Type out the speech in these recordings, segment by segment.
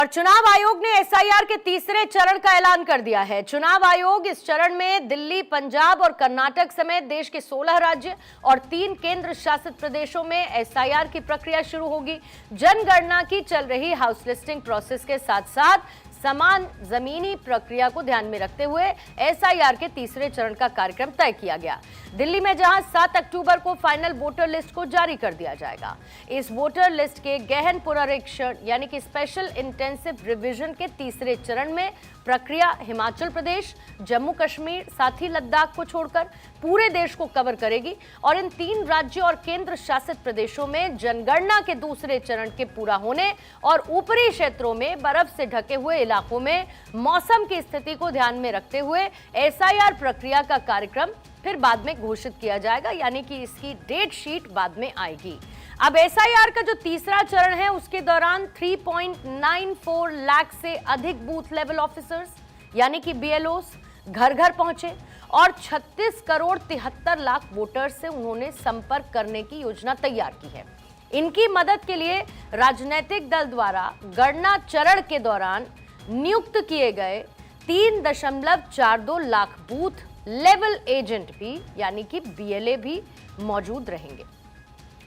और चुनाव आयोग ने एसआईआर के तीसरे चरण का ऐलान कर दिया है। चुनाव आयोग इस चरण में दिल्ली, पंजाब और कर्नाटक समेत देश के 16 राज्य और 3 केंद्र शासित प्रदेशों में एसआईआर की प्रक्रिया शुरू होगी। जनगणना की चल रही हाउस लिस्टिंग प्रोसेस के साथ साथ समान जमीनी प्रक्रिया को ध्यान में रखते हुए एसआईआर के तीसरे चरण का कार्यक्रम तय किया गया। दिल्ली में जहां 7 अक्टूबर को फाइनल वोटर लिस्ट को जारी कर दिया जाएगा। इस वोटर लिस्ट के गहन पुनरीक्षण यानी कि स्पेशल इंटेंसिव रिवीजन के तीसरे चरण में प्रक्रिया हिमाचल प्रदेश, जम्मू कश्मीर, साथ ही लद्दाख को छोड़कर पूरे देश को कवर करेगी और इन 3 राज्यों और केंद्र शासित प्रदेशों में जनगणना के दूसरे चरण के पूरा होने और ऊपरी क्षेत्रों में बर्फ से ढके हुए इलाकों में मौसम की स्थिति को ध्यान में रखते हुए एसआईआर प्रक्रिया का कार्यक्रम फिर बाद में घोषित किया जाएगा, यानी कि इसकी डेट शीट बाद में आएगी। अब एसआईआर का जो तीसरा चरण है उसके दौरान 3.94 लाख से अधिक बूथ लेवल ऑफिसर्स यानी कि बीएलओस घर घर पहुंचे और 36 करोड़ 73 लाख वोटर्स से उन्होंने संपर्क करने की योजना तैयार की है। इनकी मदद के लिए राजनीतिक दल द्वारा गणना चरण के दौरान नियुक्त किए गए 3.42 लाख बूथ लेवल एजेंट भी यानी कि बीएलए भी मौजूद रहेंगे।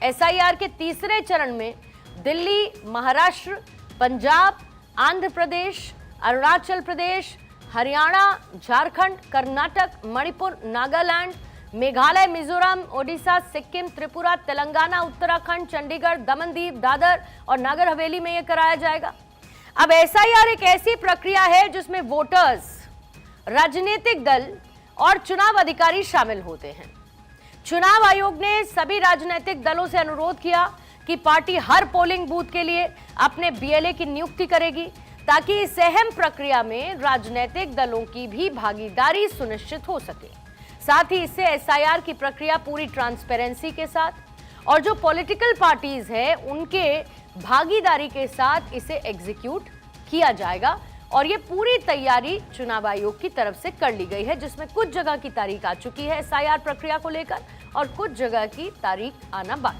एसआईआर के तीसरे चरण में दिल्ली, महाराष्ट्र, पंजाब, आंध्र प्रदेश, अरुणाचल प्रदेश, हरियाणा, झारखंड, कर्नाटक, मणिपुर, नागालैंड, मेघालय, मिजोरम, ओडिशा, सिक्किम, त्रिपुरा, तेलंगाना, उत्तराखंड, चंडीगढ़, दमन-दीव, दादर और नागर हवेली में यह कराया जाएगा। अब एसआईआर एक ऐसी प्रक्रिया है जिसमें वोटर्स, राजनीतिक दल और चुनाव अधिकारी शामिल होते हैं। चुनाव आयोग ने सभी राजनीतिक दलों से अनुरोध किया कि पार्टी हर पोलिंग बूथ के लिए अपने बीएलए की नियुक्ति करेगी ताकि इस अहम प्रक्रिया में राजनीतिक दलों की भी भागीदारी सुनिश्चित हो सके। साथ ही इससे एसआईआर की प्रक्रिया पूरी ट्रांसपेरेंसी के साथ और जो पॉलिटिकल पार्टीज है उनके भागीदारी के साथ इसे एग्जीक्यूट किया जाएगा और ये पूरी तैयारी चुनाव आयोग की तरफ से कर ली गई है, जिसमें कुछ जगह की तारीख आ चुकी है एसआईआर प्रक्रिया को लेकर और कुछ जगह की तारीख आना बाकी।